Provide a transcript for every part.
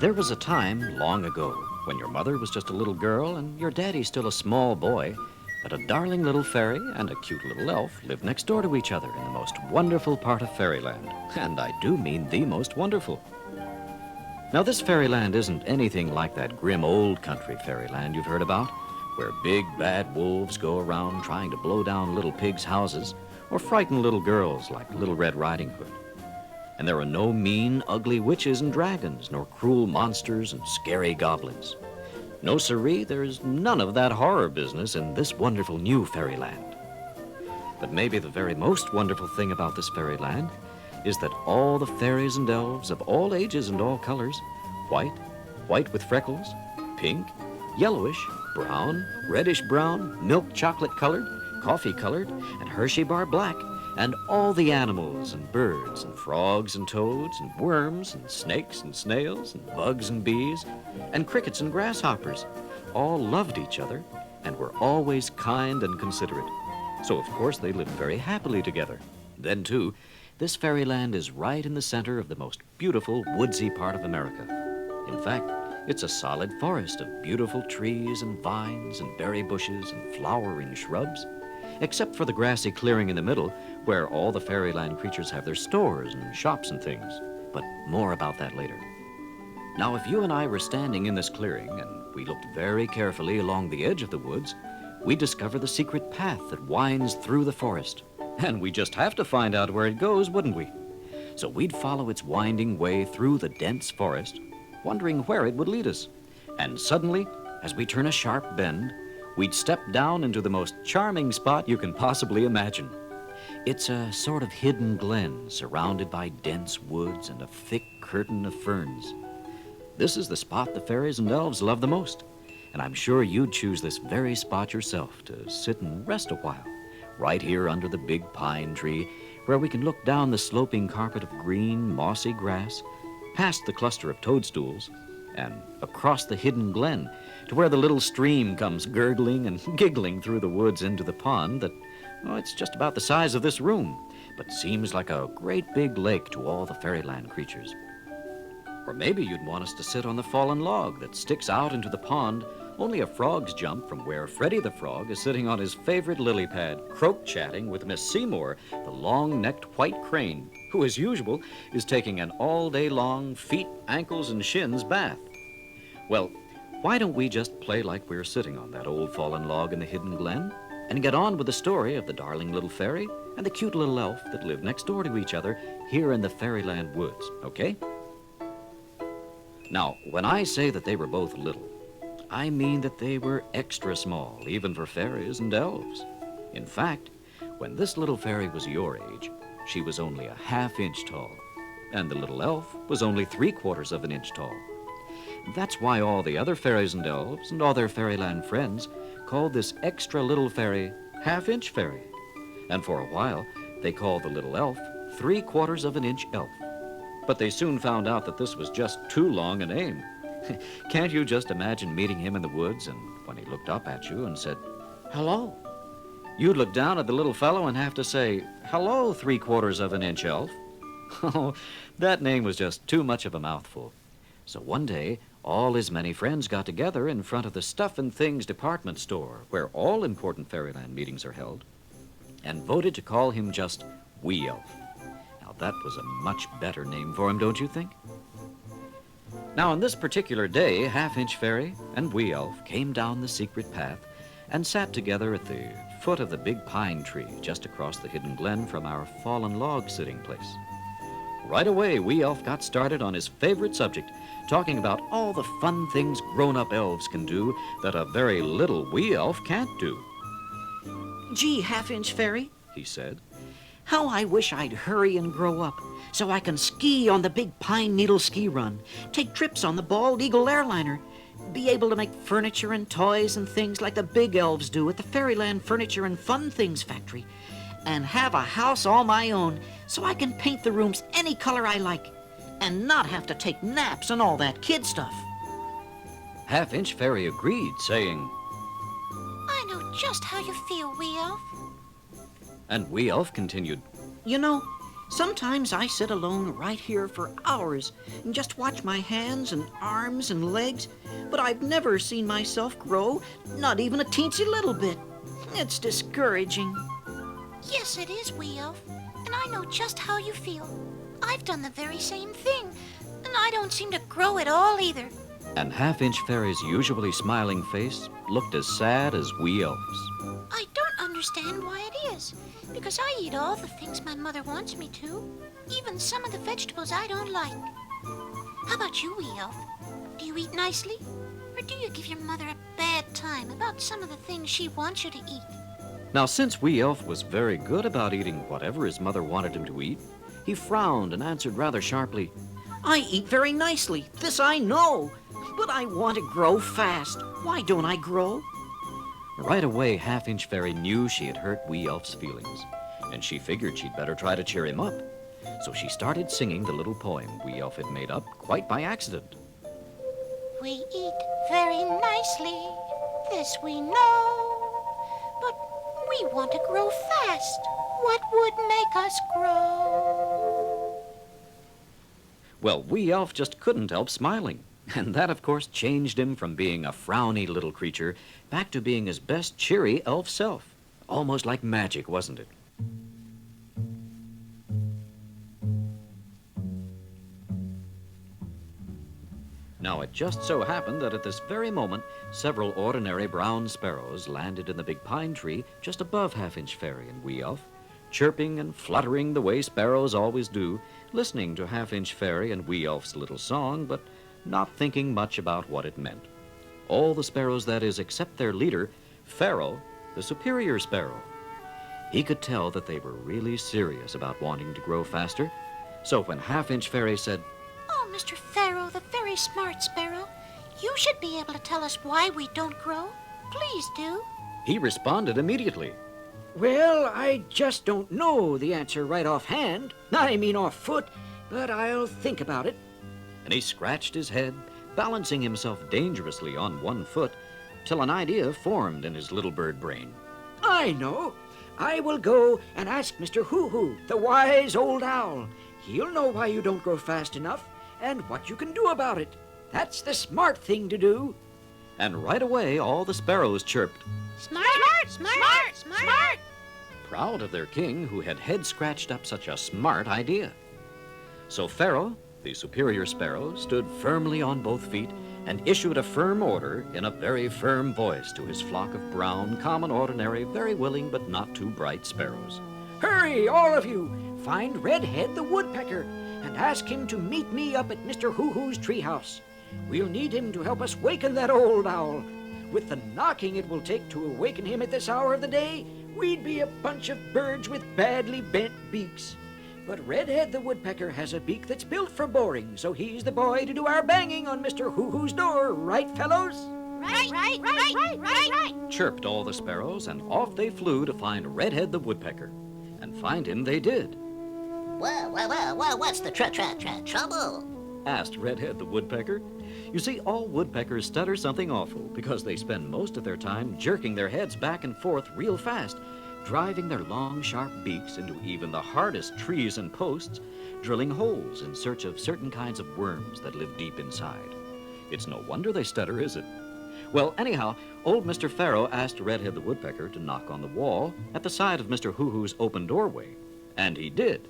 There was a time long ago when your mother was just a little girl and your daddy still a small boy, but a darling little fairy and a cute little elf lived next door to each other in the most wonderful part of fairyland. And I do mean the most wonderful. Now, this fairyland isn't anything like that grim old country fairyland you've heard about, where big bad wolves go around trying to blow down little pigs' houses or frighten little girls like Little Red Riding Hood. And there are no mean, ugly witches and dragons, nor cruel monsters and scary goblins. No, sirree, there's none of that horror business in this wonderful new fairyland. But maybe the very most wonderful thing about this fairyland is that all the fairies and elves of all ages and all colors, white with freckles, pink, yellowish, brown, reddish-brown, milk chocolate-colored, coffee-colored, and Hershey bar black, and all the animals and birds and frogs and toads and worms and snakes and snails and bugs and bees and crickets and grasshoppers all loved each other and were always kind and considerate. So, of course, they lived very happily together. Then, too, this fairyland is right in the center of the most beautiful woodsy part of America. In fact, it's a solid forest of beautiful trees and vines and berry bushes and flowering shrubs, except for the grassy clearing in the middle where all the fairyland creatures have their stores and shops and things. But more about that later. Now, if you and I were standing in this clearing and we looked very carefully along the edge of the woods, we'd discover the secret path that winds through the forest. And we just have to find out where it goes, wouldn't we? So we'd follow its winding way through the dense forest, wondering where it would lead us. And suddenly, as we turn a sharp bend, we'd step down into the most charming spot you can possibly imagine. It's a sort of hidden glen surrounded by dense woods and a thick curtain of ferns. This is the spot the fairies and elves love the most, and I'm sure you'd choose this very spot yourself to sit and rest a while, right here under the big pine tree, where we can look down the sloping carpet of green, mossy grass, past the cluster of toadstools, and across the hidden glen to where the little stream comes gurgling and giggling through the woods into the pond that, it's just about the size of this room, but seems like a great big lake to all the fairyland creatures. Or maybe you'd want us to sit on the fallen log that sticks out into the pond only a frog's jump from where Freddie the Frog is sitting on his favorite lily pad, croak-chatting with Miss Seymour, the long-necked white crane, who, as usual, is taking an all-day-long feet, ankles, and shins bath. Well, why don't we just play like we're sitting on that old fallen log in the hidden glen and get on with the story of the darling little fairy and the cute little elf that live next door to each other here in the fairyland woods, okay? Now, when I say that they were both little, I mean that they were extra small, even for fairies and elves. In fact, when this little fairy was your age, she was only a half-inch tall, and the little elf was only 3/4 of an inch tall. That's why all the other fairies and elves and all their fairyland friends called this extra little fairy half-inch fairy. And for a while, they called the little elf 3/4 of an inch elf. But they soon found out that this was just too long a name. Can't you just imagine meeting him in the woods, and when he looked up at you and said, "Hello," you'd look down at the little fellow and have to say, "Hello, 3/4 of an inch elf." Oh, that name was just too much of a mouthful. So one day, all his many friends got together in front of the Stuff and Things department store, where all important fairyland meetings are held, and voted to call him just Wee Elf. Now, that was a much better name for him, don't you think? Now, on this particular day, Half-Inch Fairy and Wee Elf came down the secret path and sat together at the foot of the big pine tree just across the hidden glen from our fallen log sitting place. Right away, Wee Elf got started on his favorite subject, talking about all the fun things grown-up elves can do that a very little Wee Elf can't do. "Gee, Half-Inch Fairy," he said, "how I wish I'd hurry and grow up so I can ski on the big Pine Needle ski run, take trips on the Bald Eagle airliner, be able to make furniture and toys and things like the big elves do at the Fairyland Furniture and Fun Things Factory, and have a house all my own so I can paint the rooms any color I like, and not have to take naps and all that kid stuff." Half-Inch Fairy agreed, saying, "I know just how you feel, Wee Elf." and Wee Elf continued, "You know, Sometimes I sit alone right here for hours and just watch my hands and arms and legs, but I've never seen myself grow, not even a teensy little bit. It's discouraging. Yes, it is, Wee Elf. And I know just how you feel. I've done the very same thing, and I don't seem to grow at all either. And Half-Inch Fairy's usually smiling face looked as sad as Wee Elf's. I don't understand why it is, because I eat all the things my mother wants me to, even some of the vegetables I don't like. How about you, Wee Elf? Do you eat nicely? Or do you give your mother a bad time about some of the things she wants you to eat? Now, since Wee Elf was very good about eating whatever his mother wanted him to eat, he frowned and answered rather sharply, I eat very nicely, this I know, but I want to grow fast. Why don't I grow? Right away, Half-Inch Fairy knew she had hurt Wee Elf's feelings, and she figured she'd better try to cheer him up. So she started singing the little poem Wee Elf had made up quite by accident. We eat very nicely, this we know, but we want to grow fast. What would make us grow? Well, Wee Elf just couldn't help smiling, and that, of course, changed him from being a frowny little creature back to being his best cheery elf self. Almost like magic, wasn't it? Now, it just so happened that at this very moment, several ordinary brown sparrows landed in the big pine tree just above Half-Inch Fairy and Wee Elf, chirping and fluttering the way sparrows always do, listening to Half-Inch Fairy and Wee Elf's little song, but not thinking much about what it meant. All the sparrows, that is, except their leader, Pharaoh, the superior sparrow. He could tell that they were really serious about wanting to grow faster, so when Half-Inch Fairy said, Oh, Mr. Pharaoh, the very smart sparrow, you should be able to tell us why we don't grow. Please do. he responded immediately. Well, I just don't know the answer right offhand. I mean off foot, but I'll think about it. And he scratched his head, balancing himself dangerously on one foot, till an idea formed in his little bird brain. I know. I will go and ask Mr. Hoo-Hoo, the wise old owl. He'll know why you don't grow fast enough and what you can do about it. That's the smart thing to do. And right away, all the sparrows chirped, Smart, smart, smart, smart, smart. proud of their king who had head-scratched up such a smart idea. So Pharaoh, the superior sparrow, stood firmly on both feet and issued a firm order in a very firm voice to his flock of brown, common, ordinary, very willing but not too bright sparrows. Hurry, all of you! Find Redhead the woodpecker and ask him to meet me up at Mr. Hoo-Hoo's treehouse. We'll need him to help us waken that old owl. With the knocking it will take to awaken him at this hour of the day, we'd be a bunch of birds with badly bent beaks. But Redhead the woodpecker has a beak that's built for boring, so he's the boy to do our banging on Mr. Hoo-Hoo's door, right, fellows? Right. Chirped all the sparrows, and off they flew to find Redhead the woodpecker. And find him they did. Well, what's the trouble? Asked Redhead the woodpecker. You see, all woodpeckers stutter something awful because they spend most of their time jerking their heads back and forth real fast, driving their long, sharp beaks into even the hardest trees and posts, drilling holes in search of certain kinds of worms that live deep inside. It's no wonder they stutter, is it? Well, anyhow, old Mr. Pharaoh asked Redhead the woodpecker to knock on the wall at the side of Mr. Hoo-Hoo's open doorway, and he did.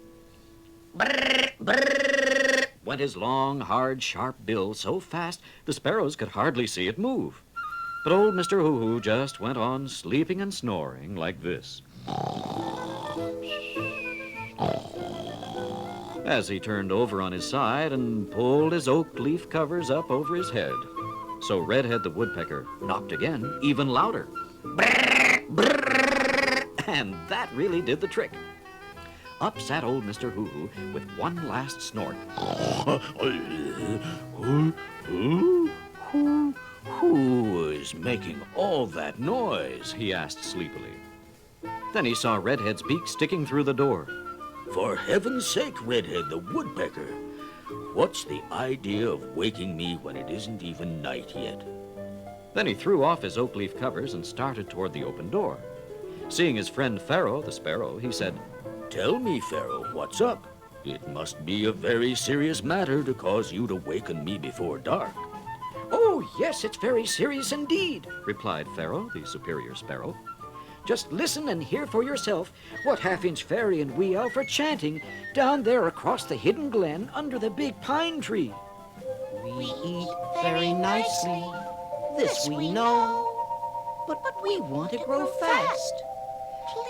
Brrr, brrr. Went his long, hard, sharp bill so fast the sparrows could hardly see it move. But old Mr. Hoo-Hoo just went on sleeping and snoring like this, as he turned over on his side and pulled his oak leaf covers up over his head. So Redhead the woodpecker knocked again, even louder. Brrr, brrr. And that really did the trick. Up sat old Mr. Hoo-Hoo with one last snort. Who is making all that noise? He asked sleepily. Then he saw Redhead's beak sticking through the door. For heaven's sake, Redhead the woodpecker, what's the idea of waking me when it isn't even night yet? Then he threw off his oak leaf covers and started toward the open door. Seeing his friend Pharaoh, the sparrow, he said, Tell me, Pharaoh, what's up? It must be a very serious matter to cause you to waken me before dark. Oh, yes, it's very serious indeed. replied Pharaoh, the superior sparrow. Just listen and hear for yourself what Half-Inch Fairy and Wee Elf are chanting down there across the hidden glen under the big pine tree. We eat very nicely, this we know. But we want to grow fast.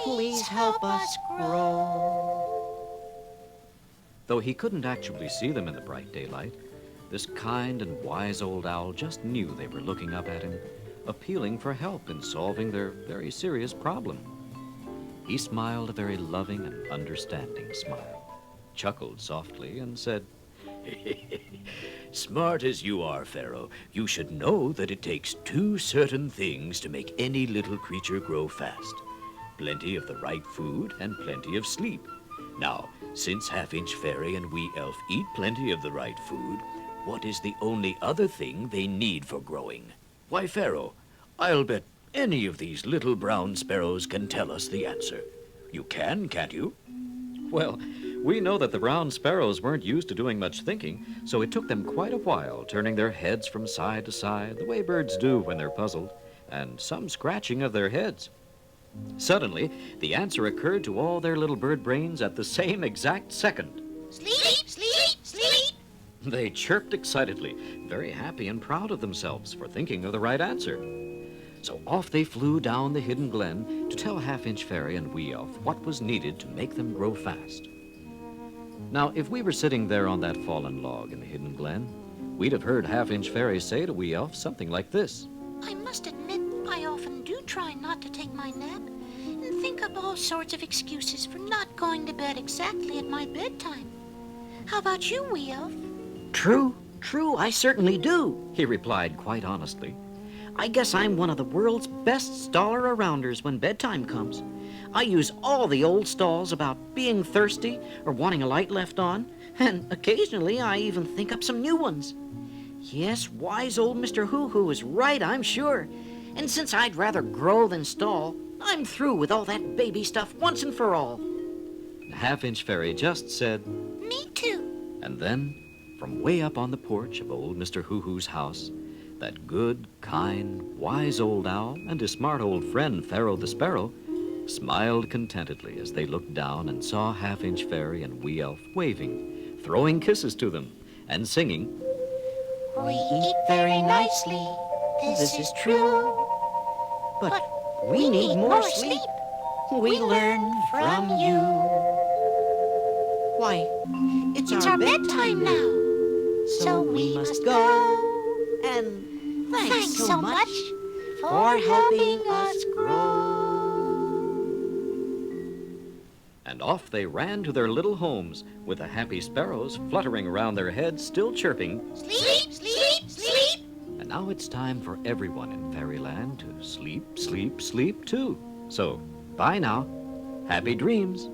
Please help us grow. Though he couldn't actually see them in the bright daylight, this kind and wise old owl just knew they were looking up at him, appealing for help in solving their very serious problem. He smiled a very loving and understanding smile, chuckled softly, and said, Smart as you are, Pharaoh, you should know that it takes two certain things to make any little creature grow fast. Plenty of the right food and plenty of sleep. Now, since Half-Inch Fairy and Wee Elf eat plenty of the right food, what is the only other thing they need for growing? Why, Pharaoh, I'll bet any of these little brown sparrows can tell us the answer. You can, can't you? Well, we know that the brown sparrows weren't used to doing much thinking, so it took them quite a while turning their heads from side to side, the way birds do when they're puzzled, and some scratching of their heads. Suddenly, the answer occurred to all their little bird brains at the same exact second. Sleep, sleep, sleep. They chirped excitedly, very happy and proud of themselves for thinking of the right answer. So off they flew down the hidden glen to tell Half-Inch Fairy and Wee Elf what was needed to make them grow fast. Now, if we were sitting there on that fallen log in the hidden glen, we'd have heard Half-Inch Fairy say to Wee Elf something like this. I must admit, I often do try not to take my nap and think up all sorts of excuses for not going to bed exactly at my bedtime. How about you, Wee Elf? True, I certainly do. He replied quite honestly. I guess I'm one of the world's best staller-arounders when bedtime comes. I use all the old stalls about being thirsty or wanting a light left on, and occasionally I even think up some new ones. Yes, wise old Mr. Hoo-Hoo is right, I'm sure. And since I'd rather grow than stall, I'm through with all that baby stuff once and for all. Half-Inch Fairy just said, Me too. and then, from way up on the porch of old Mr. Hoo-Hoo's house, that good, kind, wise old owl and his smart old friend Pharaoh the Sparrow smiled contentedly as they looked down and saw Half-Inch Fairy and Wee Elf waving, throwing kisses to them, and singing, We eat very nicely, this is true. But we need more sleep. We learn from you. Why, it's It's our bedtime now, so we must go. And Thanks so much for helping us grow. and off they ran to their little homes, with the happy sparrows fluttering around their heads, still chirping. Sleep, sleep, sleep. And now it's time for everyone in Fairyland to sleep, sleep, sleep too. So, bye now. Happy dreams.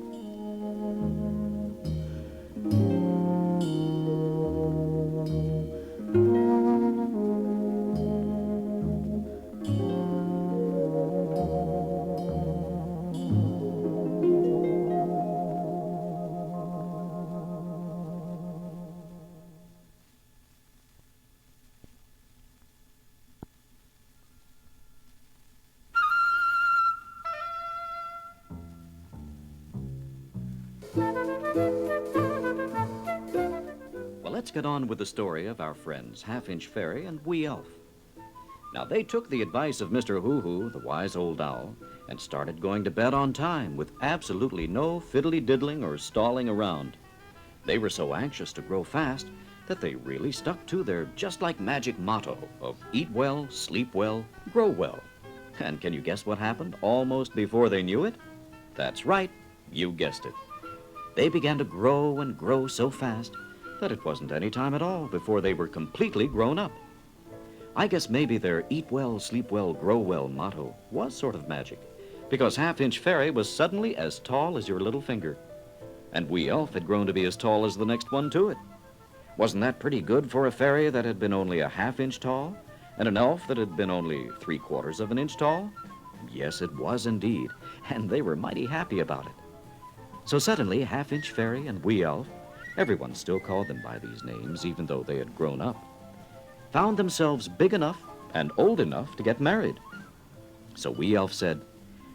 Well, let's get on with the story of our friends Half-Inch Fairy and Wee Elf. Now, they took the advice of Mr. Hoo-Hoo, the wise old owl, and started going to bed on time with absolutely no fiddly-diddling or stalling around. They were so anxious to grow fast that they really stuck to their just-like-magic motto of eat well, sleep well, grow well. And can you guess what happened almost before they knew it? That's right, you guessed it. They began to grow and grow so fast that it wasn't any time at all before they were completely grown up. I guess maybe their eat well, sleep well, grow well motto was sort of magic, because Half-Inch Fairy was suddenly as tall as your little finger, and Wee Elf had grown to be as tall as the next one to it. Wasn't that pretty good for a fairy that had been only a half-inch tall, and an elf that had been only 3/4 of an inch tall? Yes, it was indeed, and they were mighty happy about it. So suddenly, Half-Inch Fairy and Wee Elf Everyone still called them by these names, even though they had grown up. Found themselves big enough and old enough to get married. So Wee Elf said,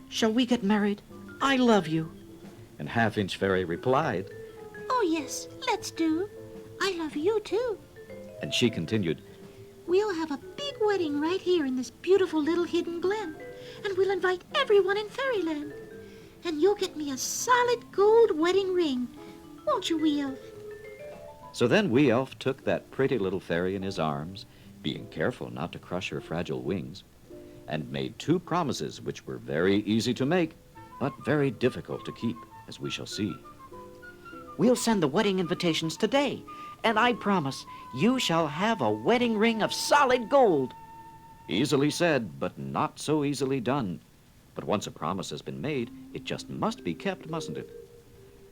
Shall we get married? I love you. and Half-Inch Fairy replied, Oh, yes, let's do. I love you, too. and she continued, We'll have a big wedding right here in this beautiful little hidden glen, and we'll invite everyone in Fairyland. And you'll get me a solid gold wedding ring, won't you, Wee Elf? So then Wee Elf took that pretty little fairy in his arms, being careful not to crush her fragile wings, and made two promises which were very easy to make, but very difficult to keep, as we shall see. We'll send the wedding invitations today, and I promise you shall have a wedding ring of solid gold. Easily said, but not so easily done. But once a promise has been made, it just must be kept, mustn't it?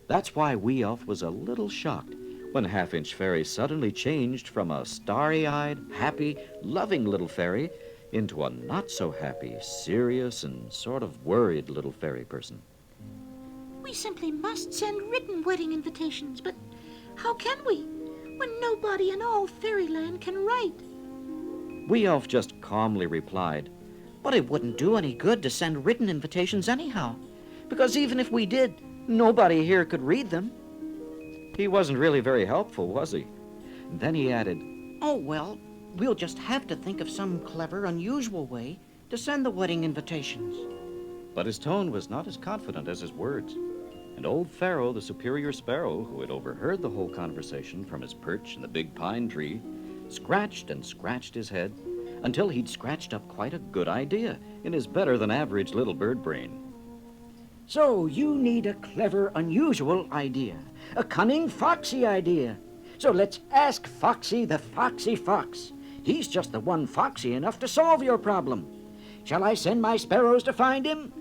That's why Wee Elf was a little shocked when Half-Inch Fairy suddenly changed from a starry-eyed, happy, loving little fairy into a not-so-happy, serious, and sort of worried little fairy person. We simply must send written wedding invitations, but how can we, when nobody in all Fairyland can write? Wee Elf just calmly replied, But it wouldn't do any good to send written invitations anyhow, because even if we did, nobody here could read them. He wasn't really very helpful, was he? And then he added, Oh, well, we'll just have to think of some clever, unusual way to send the wedding invitations. But his tone was not as confident as his words. And old Pharaoh, the superior sparrow, who had overheard the whole conversation from his perch in the big pine tree, scratched and scratched his head until he'd scratched up quite a good idea in his better-than-average little bird brain. So you need a clever, unusual idea, a cunning, foxy idea. So let's ask Foxy the Foxy Fox. He's just the one foxy enough to solve your problem. Shall I send my sparrows to find him?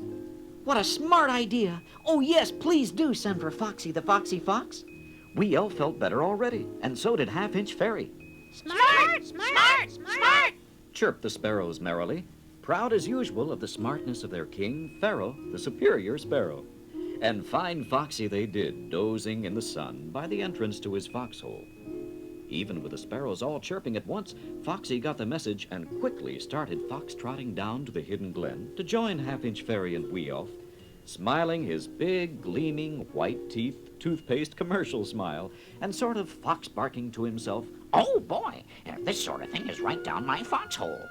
What a smart idea. Oh, yes, please do send for Foxy the Foxy Fox. Wee Elf felt better already, and so did Half-Inch Fairy. Smart! Smart! Smart! Chirped the sparrows merrily, proud as usual of the smartness of their king, Pharaoh, the superior sparrow. And fine Foxy they did, dozing in the sun by the entrance to his foxhole. Even with the sparrows all chirping at once, Foxy got the message and quickly started fox-trotting down to the hidden glen to join Half-Inch Fairy and Wee Elf, smiling his big, gleaming, white-teeth, toothpaste commercial smile, and sort of fox-barking to himself, Oh, boy, this sort of thing is right down my foxhole.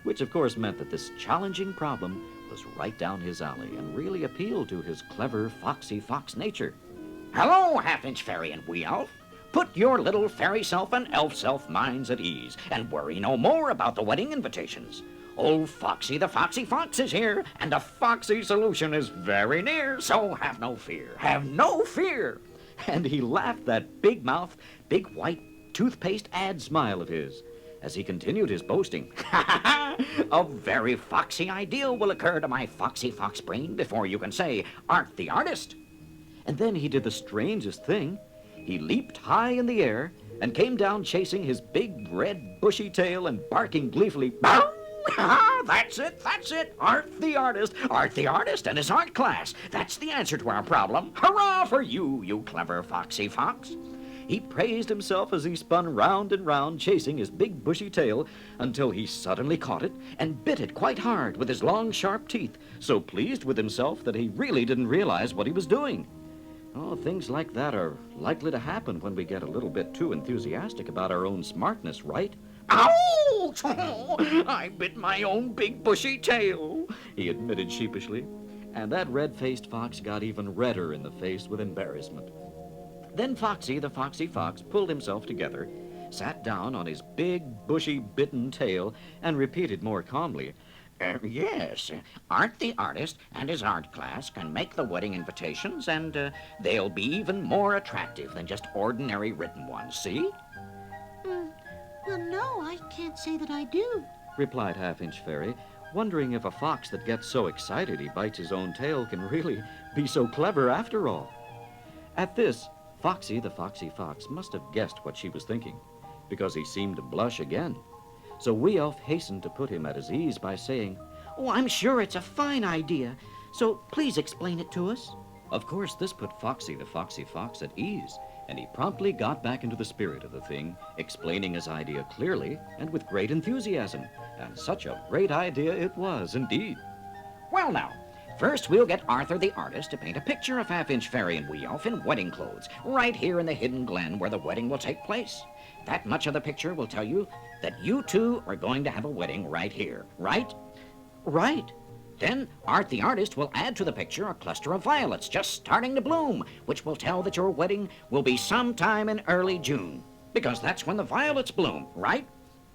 which of course meant that this challenging problem was right down his alley and really appealed to his clever, foxy fox nature. Hello, Half-Inch Fairy and Wee Elf. Put your little fairy self and elf self minds at ease, and worry no more about the wedding invitations. Old Foxy the Foxy Fox is here, and the foxy solution is very near, so have no fear. Have no fear. And he laughed that big mouth, big white toothpaste ad smile of his as he continued his boasting. A very foxy idea will occur to my foxy fox brain before you can say, Art the artist. And then he did the strangest thing. He leaped high in the air and came down chasing his big red bushy tail and barking gleefully. Bow! That's it. Art the artist and his art class. That's the answer to our problem. Hurrah for you, you clever foxy fox. He praised himself as he spun round and round chasing his big bushy tail until he suddenly caught it and bit it quite hard with his long sharp teeth, so pleased with himself that he really didn't realize what he was doing. Oh, things like that are likely to happen when we get a little bit too enthusiastic about our own smartness, right? Ouch! I bit my own big bushy tail, He admitted sheepishly, and that red-faced fox got even redder in the face with embarrassment. Then Foxy the Foxy Fox pulled himself together, sat down on his big, bushy, bitten tail, and repeated more calmly, Yes, Art the artist and his art class can make the wedding invitations, and they'll be even more attractive than just ordinary written ones, see? Well, no, I can't say that I do. replied Half-Inch Fairy, wondering if a fox that gets so excited he bites his own tail can really be so clever after all. At this, Foxy the Foxy Fox must have guessed what she was thinking, because he seemed to blush again. So Wee Elf hastened to put him at his ease by saying, Oh, I'm sure it's a fine idea, so please explain it to us. Of course, this put Foxy the Foxy Fox at ease, and he promptly got back into the spirit of the thing, explaining his idea clearly and with great enthusiasm. And such a great idea it was, indeed. Well, now, first we'll get Arthur the artist to paint a picture of Half-Inch Fairy and Wee Elf in wedding clothes, right here in the hidden glen where the wedding will take place. That much of the picture will tell you that you two are going to have a wedding right here, right? Right. Then Art the artist will add to the picture a cluster of violets just starting to bloom, which will tell that your wedding will be sometime in early June, because that's when the violets bloom, right?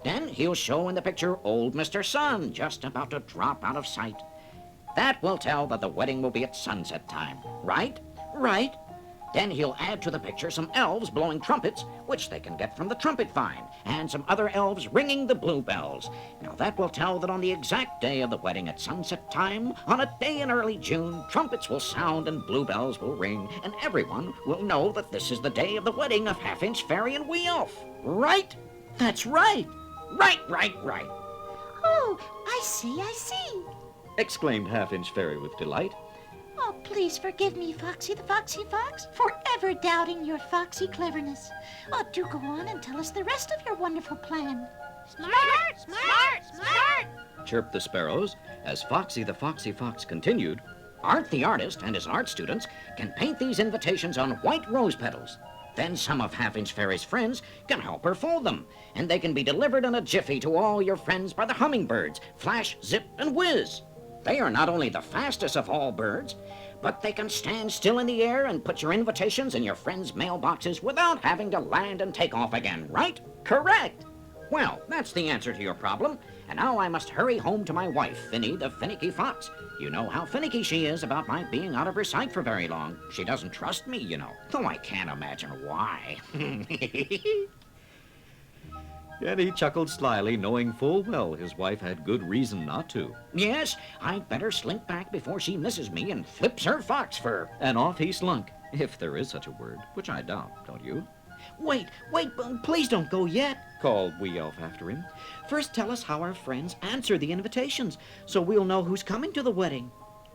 Then he'll show in the picture old Mr. Sun just about to drop out of sight. That will tell that the wedding will be at sunset time, right? Right. Then he'll add to the picture some elves blowing trumpets, which they can get from the trumpet vine, and some other elves ringing the bluebells. Now that will tell that on the exact day of the wedding at sunset time, on a day in early June, trumpets will sound and bluebells will ring, and everyone will know that this is the day of the wedding of Half-Inch Fairy and Wee Elf. Right? That's right. Right. Oh, I see. Exclaimed Half-Inch Fairy with delight. Oh, please forgive me, Foxy the Foxy Fox, for ever doubting your foxy cleverness. Oh, do go on and tell us the rest of your wonderful plan. Smart! Chirped the sparrows as Foxy the Foxy Fox continued. Art the artist and his art students can paint these invitations on white rose petals. Then some of Half-Inch Fairy's friends can help her fold them, and they can be delivered in a jiffy to all your friends by the hummingbirds, Flash, Zip, and Whiz. They are not only the fastest of all birds, but they can stand still in the air and put your invitations in your friends' mailboxes without having to land and take off again, right? Correct. Well, that's the answer to your problem, and now I must hurry home to my wife, Finny the Finicky Fox. You know how finicky she is about my being out of her sight for very long. She doesn't trust me, you know, though I can't imagine why. And he chuckled slyly, knowing full well his wife had good reason not to. Yes, I'd better slink back before she misses me and flips her fox fur. And off he slunk, if there is such a word, which I doubt, don't you? Wait, please don't go yet. Called Wee Elf after him. First tell us how our friends answer the invitations, so we'll know who's coming to the wedding.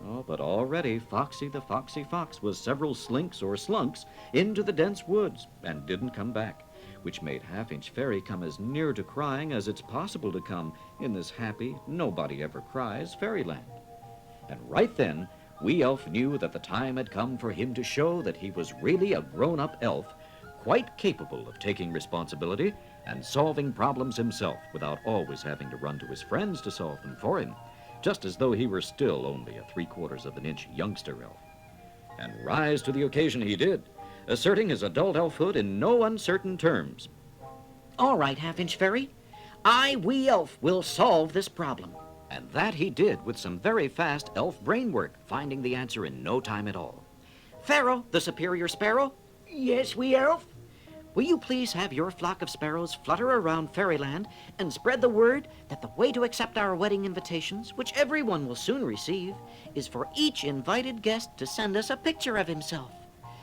Oh, but already Foxy the Foxy Fox was several slinks or slunks into the dense woods and didn't come back, which made Half-Inch Fairy come as near to crying as it's possible to come in this happy, nobody-ever-cries fairyland. And right then, Wee Elf knew that the time had come for him to show that he was really a grown-up elf, quite capable of taking responsibility and solving problems himself without always having to run to his friends to solve them for him, just as though he were still only a 3/4 of an inch youngster elf. And rise to the occasion he did, asserting his adult elfhood in no uncertain terms. All right, Half-Inch Fairy. I, Wee Elf, will solve this problem. And that he did with some very fast elf brain work, finding the answer in no time at all. Pharaoh, the superior sparrow. Yes, Wee Elf? Will you please have your flock of sparrows flutter around Fairyland and spread the word that the way to accept our wedding invitations, which everyone will soon receive, is for each invited guest to send us a picture of himself.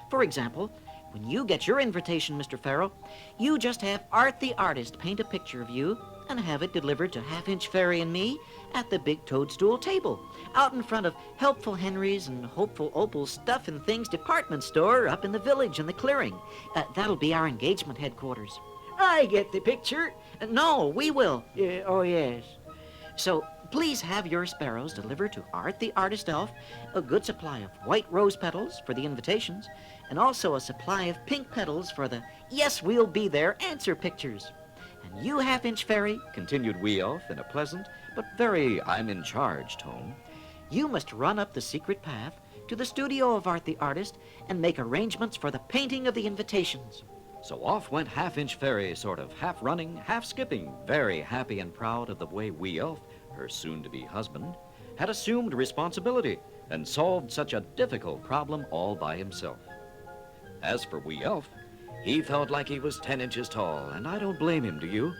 For example, when you get your invitation, Mr. Pharaoh, you just have Art the artist paint a picture of you and have it delivered to Half-Inch Fairy and me at the big toadstool table, out in front of Helpful Henry's and Hopeful Opal's Stuff and Things department store up in the village in the clearing. That'll be our engagement headquarters. I get the picture. No, we will. Oh, yes. So please have your sparrows deliver to Art the artist elf a good supply of white rose petals for the invitations, and also a supply of pink petals for the "Yes, we'll be there" answer pictures. And you, Half-Inch Fairy, Continued Wee Elf in a pleasant but very I'm-in-charge tone. you must run up the secret path to the studio of Art the artist and make arrangements for the painting of the invitations. So off went Half-Inch Fairy, sort of half running, half skipping, very happy and proud of the way Wee Elf, her soon-to-be husband, had assumed responsibility and solved such a difficult problem all by himself. As for Wee Elf, he felt like he was 10 inches tall, and I don't blame him, do you?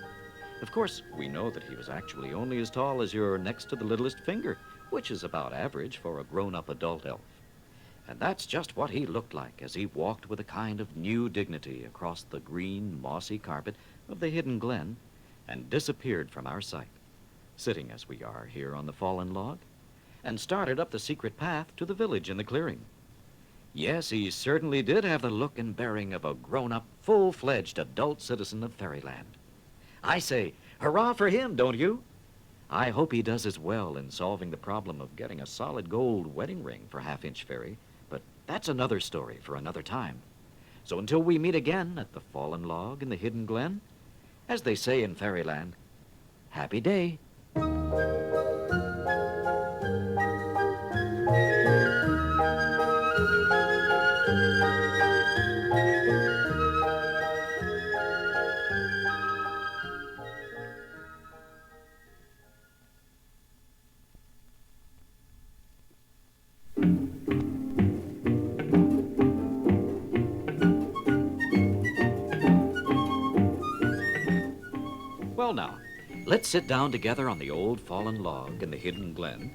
Of course, we know that he was actually only as tall as your next to the littlest finger, which is about average for a grown-up adult elf. And that's just what he looked like as he walked with a kind of new dignity across the green, mossy carpet of the hidden glen and disappeared from our sight, sitting as we are here on the fallen log, and started up the secret path to the village in the clearing. Yes, he certainly did have the look and bearing of a grown-up, full-fledged adult citizen of Fairyland. I say, hurrah for him, don't you? I hope he does as well in solving the problem of getting a solid gold wedding ring for Half-Inch Fairy, but that's another story for another time. So until we meet again at the fallen log in the hidden glen, as they say in Fairyland, happy day. Well now, let's sit down together on the old fallen log in the hidden glen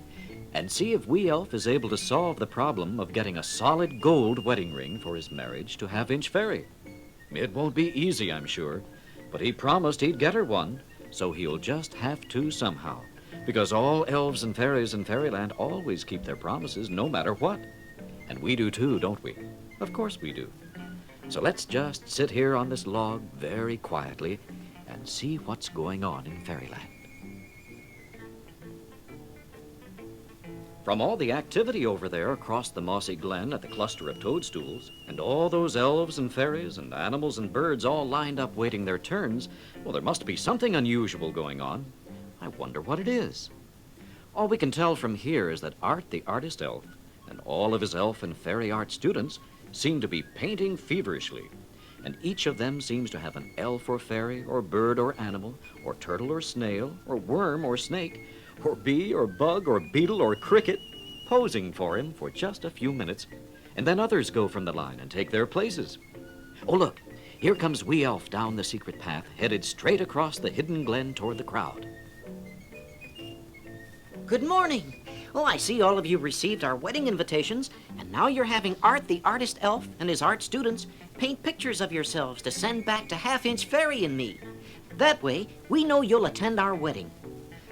and see if Wee Elf is able to solve the problem of getting a solid gold wedding ring for his marriage to Half-Inch Fairy. It won't be easy, I'm sure, but he promised he'd get her one, so he'll just have to somehow, because all elves and fairies in Fairyland always keep their promises no matter what. And we do too, don't we? Of course we do. So let's just sit here on this log very quietly and see what's going on in Fairyland. From all the activity over there across the mossy glen at the cluster of toadstools, and all those elves and fairies and animals and birds all lined up waiting their turns, well, there must be something unusual going on. I wonder what it is. All we can tell from here is that Art the artist elf and all of his elf and fairy art students seem to be painting feverishly, and each of them seems to have an elf or fairy or bird or animal or turtle or snail or worm or snake or bee or bug or beetle or cricket posing for him for just a few minutes, and then others go from the line and take their places. Oh, look, here comes Wee Elf down the secret path, headed straight across the hidden glen toward the crowd. Good morning. Oh, I see all of you received our wedding invitations, and now you're having Art the artist elf and his art students paint pictures of yourselves to send back to Half-Inch Fairy and me. That way, we know you'll attend our wedding.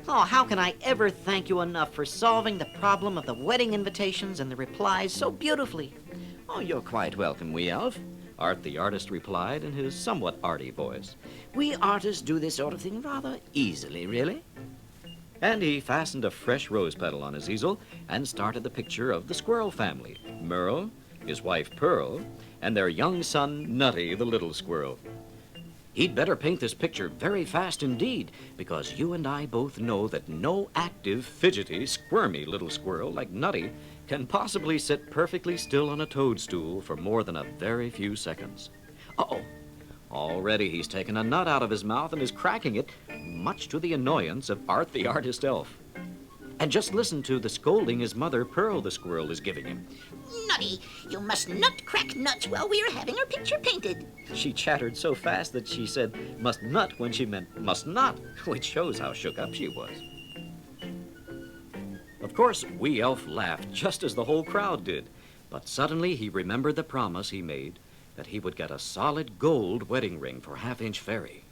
Oh, how can I ever thank you enough for solving the problem of the wedding invitations and the replies so beautifully? Oh, you're quite welcome, Wee Elf, Art the artist replied in his somewhat arty voice. We artists do this sort of thing rather easily, really. And he fastened a fresh rose petal on his easel and started the picture of the squirrel family, Merle, his wife Pearl, and their young son, Nutty the little squirrel. He'd better paint this picture very fast indeed, because you and I both know that no active, fidgety, squirmy little squirrel like Nutty can possibly sit perfectly still on a toadstool for more than a very few seconds. Uh-oh. Already he's taken a nut out of his mouth and is cracking it, much to the annoyance of Art the artist elf. And just listen to the scolding his mother, Pearl the squirrel, is giving him. Nutty, you must not crack nuts while we are having our picture painted. She chattered so fast that she said must nut when she meant must not, which shows how shook up she was. Of course, Wee Elf laughed just as the whole crowd did, but suddenly he remembered the promise he made that he would get a solid gold wedding ring for Half-Inch Fairy.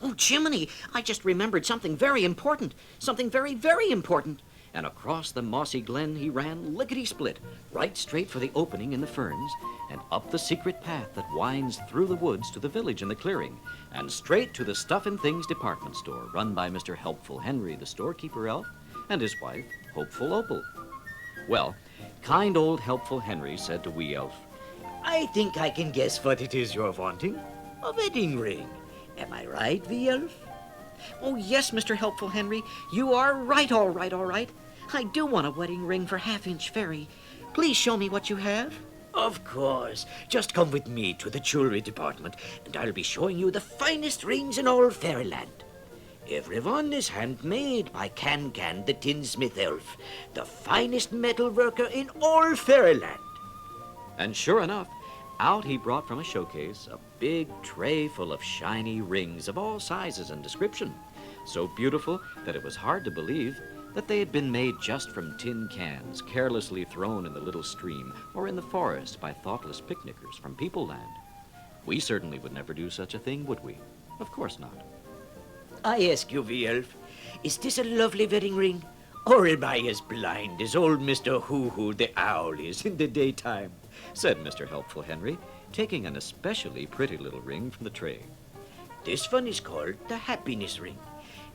Oh, Jiminy, I just remembered something very important. Something very, very important. And across the mossy glen he ran lickety-split, right straight for the opening in the ferns, and up the secret path that winds through the woods to the village in the clearing, and straight to the Stuff and Things department store run by Mr. Helpful Henry, the storekeeper elf, and his wife, Hopeful Opal. Well, kind old Helpful Henry said to Wee Elf, I think I can guess what it is you're wanting. A wedding ring. Am I right, Wee Elf? Oh, yes, Mr. Helpful Henry. You are right, all right, all right. I do want a wedding ring for Half-Inch Fairy. Please show me what you have. Of course. Just come with me to the jewelry department, and I'll be showing you the finest rings in all Fairyland. Every one is handmade by Can-Can, the tinsmith elf, the finest metal worker in all Fairyland. And sure enough, out he brought from a showcase a big tray full of shiny rings of all sizes and description, so beautiful that it was hard to believe that they had been made just from tin cans carelessly thrown in the little stream or in the forest by thoughtless picnickers from People-Land. We certainly would never do such a thing, would we? Of course not. I ask you, Wee Elf, is this a lovely wedding ring, Or am I as blind as old Mr. Hoo-Hoo the Owl is in the daytime? Said Mr. Helpful Henry, taking an especially pretty little ring from the tray. This one is called the happiness ring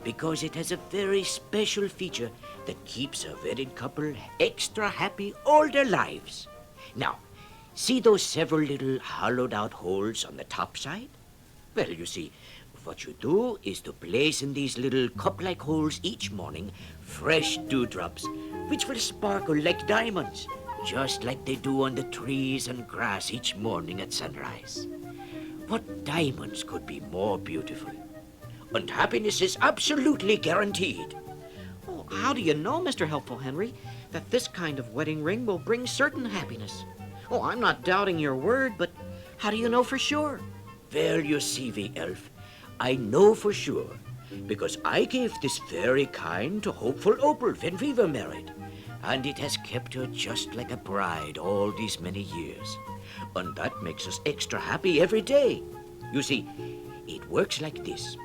because it has a very special feature that keeps a wedded couple extra happy all their lives. Now, see those several little hollowed-out holes on the top side? Well, you see, what you do is to place in these little cup-like holes each morning fresh dewdrops, which will sparkle like diamonds, just like they do on the trees and grass each morning at sunrise. What diamonds could be more beautiful? And happiness is absolutely guaranteed. Oh, how do you know, Mr. Helpful Henry, that this kind of wedding ring will bring certain happiness? Oh, I'm not doubting your word, but how do you know for sure? Well, you see, wee elf, I know for sure, because I gave this very kind to Hopeful Opal when we were married, and it has kept her just like a bride all these many years. And that makes us extra happy every day. You see, it works like this.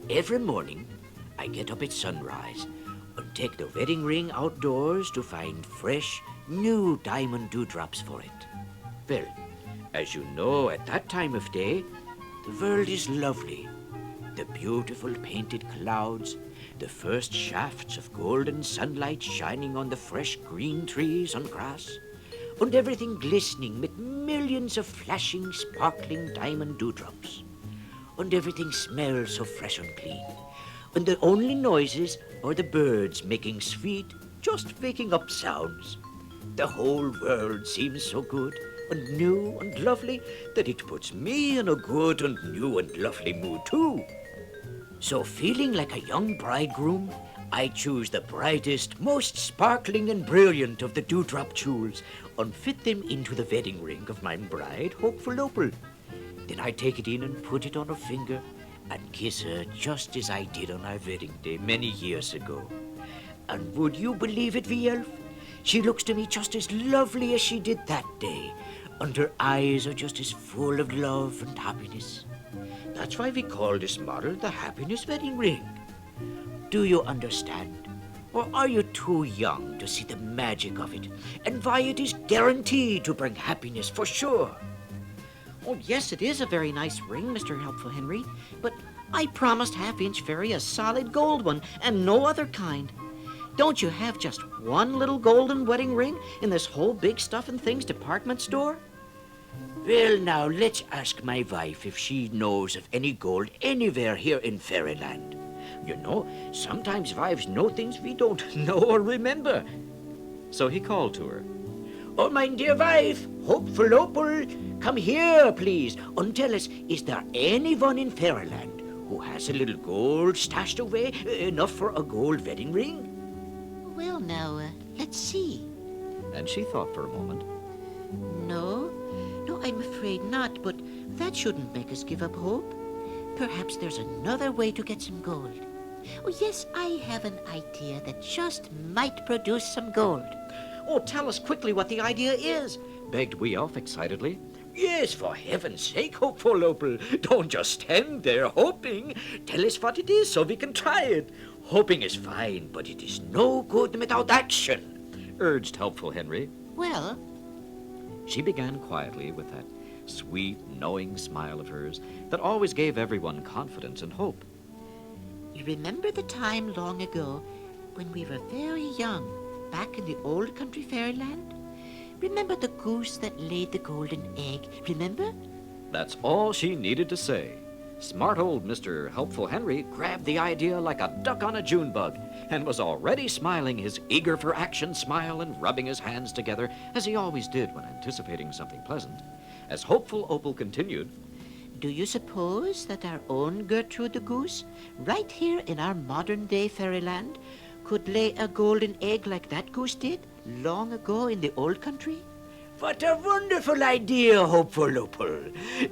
Every morning, I get up at sunrise and take the wedding ring outdoors to find fresh, new diamond dewdrops for it. Well, as you know, at that time of day, the world is lovely. The beautiful painted clouds, the first shafts of golden sunlight shining on the fresh green trees and grass, and everything glistening with millions of flashing, sparkling diamond dewdrops. And everything smells so fresh and clean. And the only noises are the birds making sweet, just waking up sounds. The whole world seems so good and new and lovely that it puts me in a good and new and lovely mood too. So feeling like a young bridegroom, I choose the brightest, most sparkling and brilliant of the dewdrop jewels and fit them into the wedding ring of my bride, Hopeful Opal. Then I take it in and put it on her finger and kiss her just as I did on our wedding day many years ago. And would you believe it, wee elf? She looks to me just as lovely as she did that day, and her eyes are just as full of love and happiness. That's why we call this model the happiness wedding ring. Do you understand? Or are you too young to see the magic of it and why it is guaranteed to bring happiness for sure? Oh, yes, it is a very nice ring, Mr. Helpful Henry, but I promised Half-Inch Fairy a solid gold one and no other kind. Don't you have just one little golden wedding ring in this whole big stuff and things department store? Well, now, let's ask my wife if she knows of any gold anywhere here in Fairyland. You know, sometimes wives know things we don't know or remember. So he called to her. Oh, my dear wife, Hopeful Opal, come here, please, and tell us, is there anyone in Fairyland who has a little gold stashed away, enough for a gold wedding ring? Well, now, let's see. And she thought for a moment. No, I'm afraid not, but that shouldn't make us give up hope. Perhaps there's another way to get some gold. Oh, yes, I have an idea that just might produce some gold. Oh, tell us quickly what the idea is, Begged Wee Elf excitedly. Yes, for heaven's sake, Hopeful Opal. Don't just stand there hoping. Tell us what it is so we can try it. Hoping is fine, but it is no good without action, Urged Helpful Henry. Well, She began quietly with that sweet, knowing smile of hers that always gave everyone confidence and hope. you remember the time long ago when we were very young, back in the old country fairyland? remember the goose that laid the golden egg, remember? That's all she needed to say. Smart old Mr. Helpful Henry grabbed the idea like a duck on a June bug and was already smiling his eager-for-action smile and rubbing his hands together, as he always did when anticipating something pleasant. As Hopeful Opal continued, Do you suppose that our own Gertrude the Goose, right here in our modern-day fairyland, could lay a golden egg like that goose did long ago in the old country? What a wonderful idea, Hopeful Opal.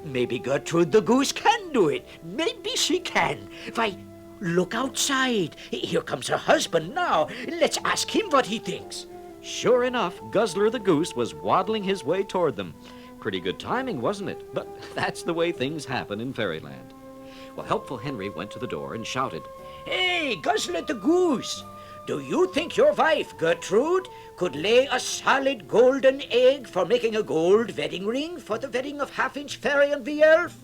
Maybe Gertrude the Goose can do it. Maybe she can. Why, look outside. Here comes her husband now. Let's ask him what he thinks. sure enough, Guzzler the Goose was waddling his way toward them. Pretty good timing, wasn't it? But that's the way things happen in Fairyland. Well, Helpful Henry went to the door and shouted, Hey, Guzzler the Goose. Do you think your wife, Gertrude, could lay a solid golden egg for making a gold wedding ring for the wedding of Half-Inch Fairy and the Elf?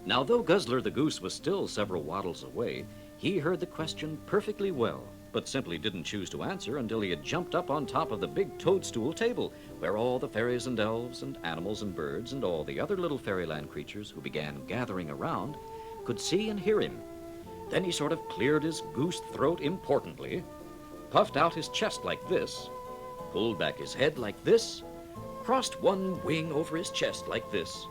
Now, though Guzzler the Goose was still several waddles away, he heard the question perfectly well, but simply didn't choose to answer until he had jumped up on top of the big toadstool table, where all the fairies and elves and animals and birds and all the other little fairyland creatures who began gathering around could see and hear him. Then he sort of cleared his goose throat importantly, puffed out his chest like this, pulled back his head like this, crossed one wing over his chest like this,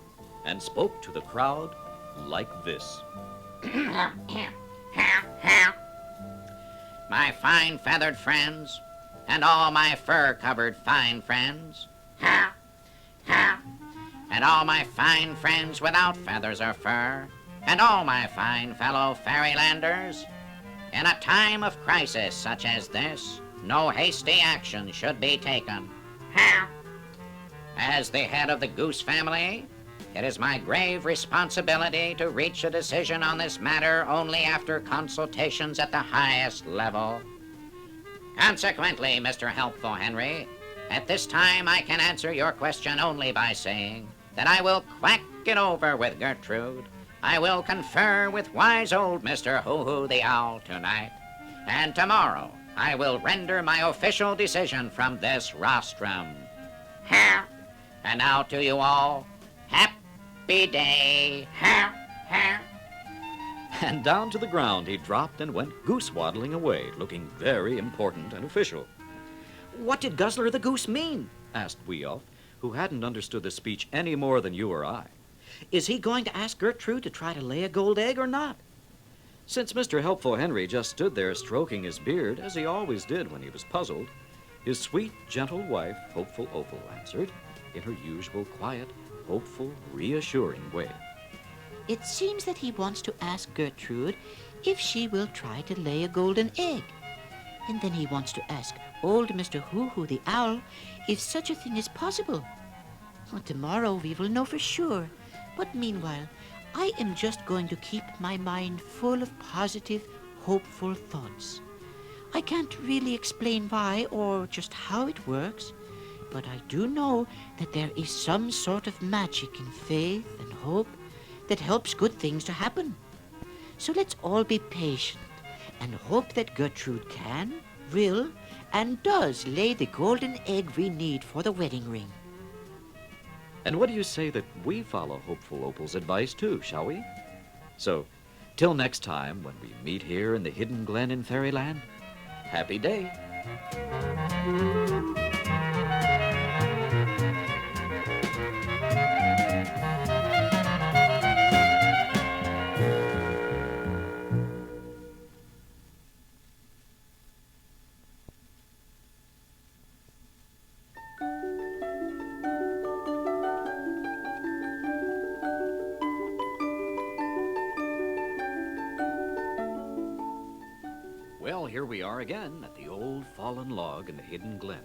and spoke to the crowd like this. My fine feathered friends, and all my fur-covered fine friends, and all my fine friends without feathers or fur, and all my fine fellow fairylanders, in a time of crisis such as this, no hasty action should be taken. As the head of the Goose family, it is my grave responsibility to reach a decision on this matter only after consultations at the highest level. Consequently, Mr. Helpful Henry, at this time I can answer your question only by saying that I will quack it over with Gertrude. I will confer with wise old Mr. Hoo-Hoo the Owl tonight, and tomorrow I will render my official decision from this rostrum. And now to you all, happy day. And down to the ground he dropped and went goose-waddling away, looking very important and official. What did Guzzler the Goose mean? Asked Wee Elf, who hadn't understood the speech any more than you or I. Is he going to ask Gertrude to try to lay a gold egg or not? Since Mr. Helpful Henry just stood there stroking his beard, as he always did when he was puzzled, his sweet, gentle wife, Hopeful Opal, answered in her usual quiet, hopeful, reassuring way. It seems that he wants to ask Gertrude if she will try to lay a golden egg. And then he wants to ask old Mr. Hoo-Hoo the Owl if such a thing is possible. Well, tomorrow we will know for sure. But meanwhile, I am just going to keep my mind full of positive, hopeful thoughts. I can't really explain why or just how it works, but I do know that there is some sort of magic in faith and hope that helps good things to happen. So let's all be patient and hope that Gertrude can, will, and does lay the golden egg we need for the wedding ring. And what do you say that we follow Hopeful Opal's advice, too, shall we? So, till next time, when we meet here in the hidden glen in Fairyland, happy day. Well, here we are again at the old fallen log in the hidden glen.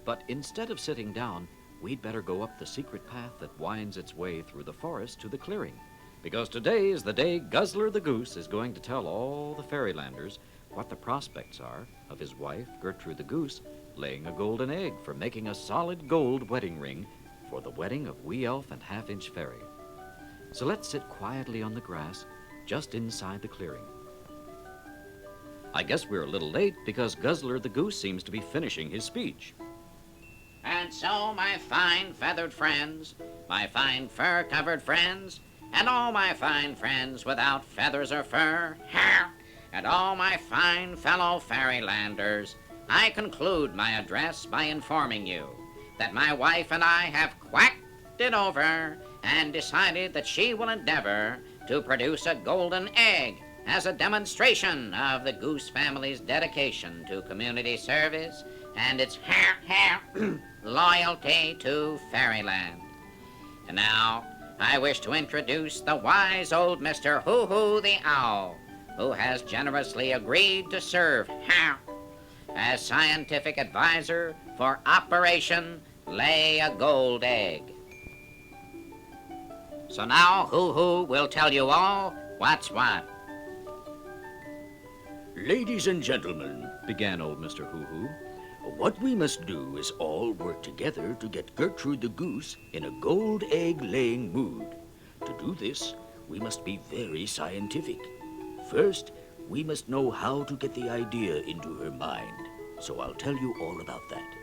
But instead of sitting down, we'd better go up the secret path that winds its way through the forest to the clearing. Because today is the day Guzzler the Goose is going to tell all the Fairylanders what the prospects are of his wife, Gertrude the Goose, laying a golden egg for making a solid gold wedding ring for the wedding of Wee Elf and Half-Inch Fairy. So let's sit quietly on the grass just inside the clearing. I guess we're a little late because Guzzler the Goose seems to be finishing his speech. And so, my fine feathered friends, my fine fur-covered friends, and all my fine friends without feathers or fur, and all my fine fellow Fairylanders, I conclude my address by informing you that my wife and I have quacked it over and decided that she will endeavor to produce a golden egg as a demonstration of the Goose family's dedication to community service and its loyalty to Fairyland. And now, I wish to introduce the wise old Mr. Hoo-Hoo the Owl, who has generously agreed to serve as scientific advisor for Operation Lay a Gold Egg. So now Hoo-Hoo will tell you all what's what. Ladies and gentlemen, began old Mr. Hoo-Hoo, what we must do is all work together to get Gertrude the goose in a gold egg-laying mood. To do this, we must be very scientific. First, we must know how to get the idea into her mind. So I'll tell you all about that.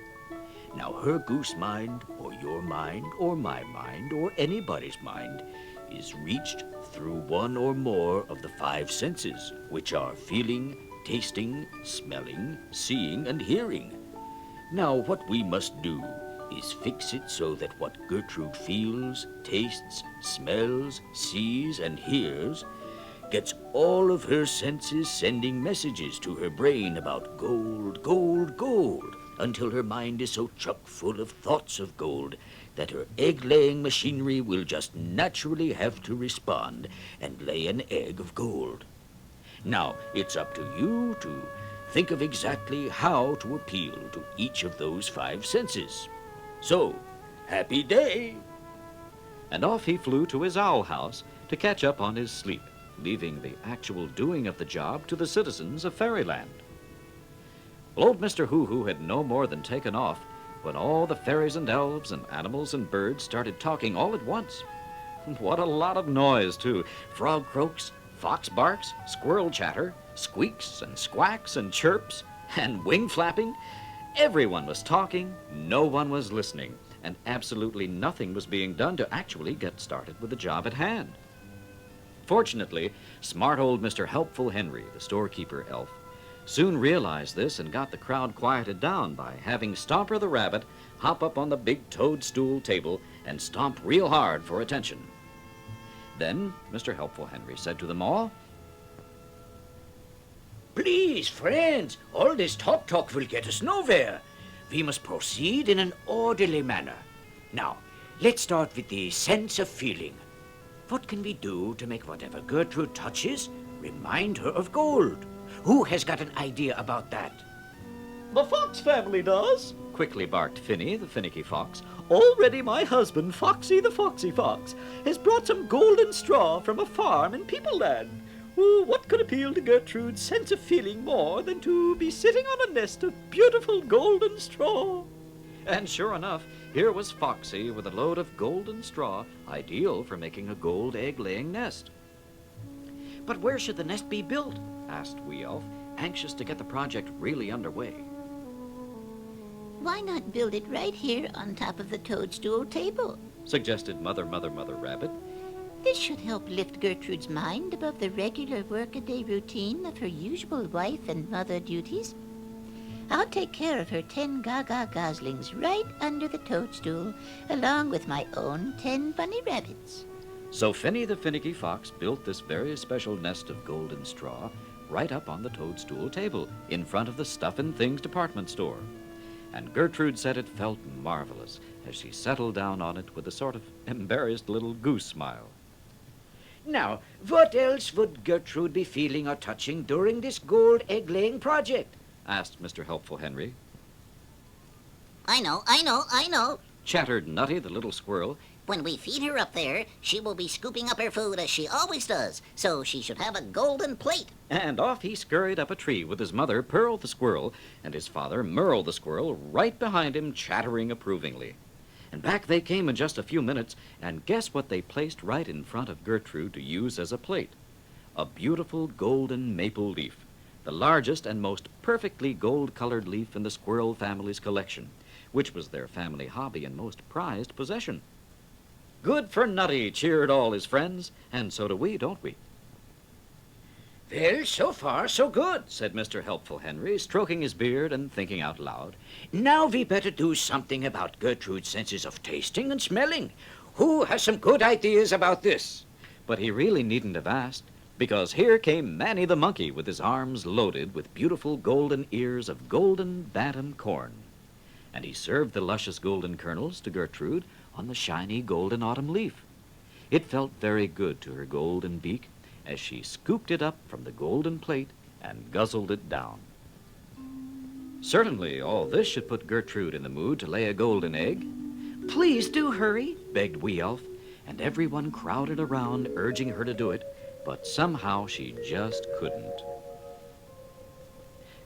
Now, her goose mind, or your mind, or my mind, or anybody's mind, is reached through one or more of the 5 senses, which are feeling, tasting, smelling, seeing, and hearing. Now, what we must do is fix it so that what Gertrude feels, tastes, smells, sees, and hears gets all of her senses sending messages to her brain about gold, gold, gold, until her mind is so chock full of thoughts of gold that her egg-laying machinery will just naturally have to respond and lay an egg of gold. Now, it's up to you to think of exactly how to appeal to each of those 5 senses. So, happy day! And off he flew to his owl house to catch up on his sleep, leaving the actual doing of the job to the citizens of Fairyland. Well, old Mr. Hoo-Hoo had no more than taken off when all the fairies and elves and animals and birds started talking all at once. What a lot of noise, too. Frog croaks, fox barks, squirrel chatter, squeaks and squawks and chirps, and wing flapping. Everyone was talking, no one was listening, and absolutely nothing was being done to actually get started with the job at hand. Fortunately, smart old Mr. Helpful Henry, the storekeeper elf, soon realized this and got the crowd quieted down by having Stomper the rabbit hop up on the big toadstool table and stomp real hard for attention. Then Mr. Helpful Henry said to them all, Please, friends, all this talk will get us nowhere. We must proceed in an orderly manner. Now, let's start with the sense of feeling. What can we do to make whatever Gertrude touches remind her of gold? Who has got an idea about that? The Fox family does, quickly barked Finny, the finicky fox. Already my husband, Foxy the Foxy Fox, has brought some golden straw from a farm in Peopleland. Oh, what could appeal to Gertrude's sense of feeling more than to be sitting on a nest of beautiful golden straw? And sure enough, here was Foxy with a load of golden straw, ideal for making a gold egg-laying nest. But where should the nest be built? Asked Wee Elf, anxious to get the project really underway. Why not build it right here on top of the toadstool table? Suggested Mother Rabbit. This should help lift Gertrude's mind above the regular workaday routine of her usual wife and mother duties. I'll take care of her 10 gaga goslings right under the toadstool, along with my own 10 bunny rabbits. So Finny the finicky fox built this very special nest of golden straw right up on the toadstool table in front of the Stuff and Things department store. And Gertrude said it felt marvelous as she settled down on it with a sort of embarrassed little goose smile. Now, what else would Gertrude be feeling or touching during this gold egg-laying project? Asked Mr. Helpful Henry. I know, Chattered Nutty the little squirrel. When we feed her up there, she will be scooping up her food as she always does, so she should have a golden plate. And off he scurried up a tree with his mother, Pearl the squirrel, and his father, Merle the squirrel, right behind him, chattering approvingly. And back they came in just a few minutes, and guess what they placed right in front of Gertrude to use as a plate? A beautiful golden maple leaf, the largest and most perfectly gold-colored leaf in the squirrel family's collection, which was their family hobby and most prized possession. Good for Nutty, cheered all his friends, and so do we, don't we? Well, so far, so good, Said Mr. Helpful Henry, stroking his beard and thinking out loud. Now we better do something about Gertrude's senses of tasting and smelling. Who has some good ideas about this? But he really needn't have asked, because here came Manny the monkey with his arms loaded with beautiful golden ears of golden bantam corn. And he served the luscious golden kernels to Gertrude on the shiny golden autumn leaf. It felt very good to her golden beak as she scooped it up from the golden plate and guzzled it down. Certainly, all this should put Gertrude in the mood to lay a golden egg. Please do hurry, Begged Wee Elf, and everyone crowded around urging her to do it, but somehow she just couldn't.